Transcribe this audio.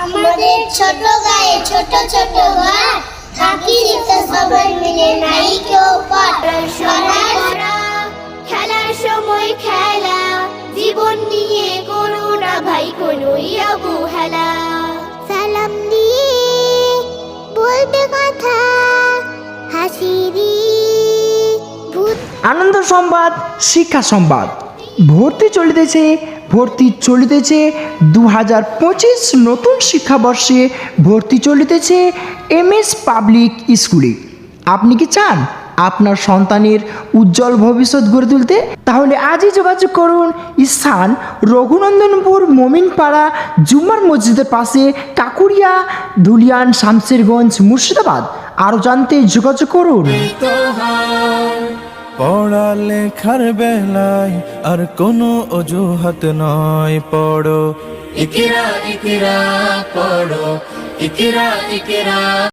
আমাদের ছোট গায়ে ছোট ছোট ঘর, থাকি সবাই মিলে নাই কেউ পার। খেলার সময় খেলা, জীবন নিয়ে করো না ভাই কোনোই অবহেলা। সালাম দিয়ে বলবে কথা, হাসি দিয়ে আনন্দ সংবাদ, শিক্ষা সংবাদ। ভর্তি চলিতেছে 2025 নতুন শিক্ষাবর্ষে ভর্তি চলিতেছে MS পাবলিক স্কুলে। আপনি কি চান আপনার সন্তানের উজ্জ্বল ভবিষ্যৎ গড়ে তুলতে? তাহলে আজই যোগাযোগ করুন। স্থান রঘুনন্দনপুর, মোমিনপাড়া, জুম্মার মসজিদের পাশে, কাকুরিয়া, ধুলিয়ান, শামশেরগঞ্জ, মুর্শিদাবাদ। আরও জানতে যোগাযোগ করুন। পড়ালেখার বেলায় আর কোনো অজুহাত নয়, পড়ো ইকরা ইকরা, পড়ো ইকরা ইকরা।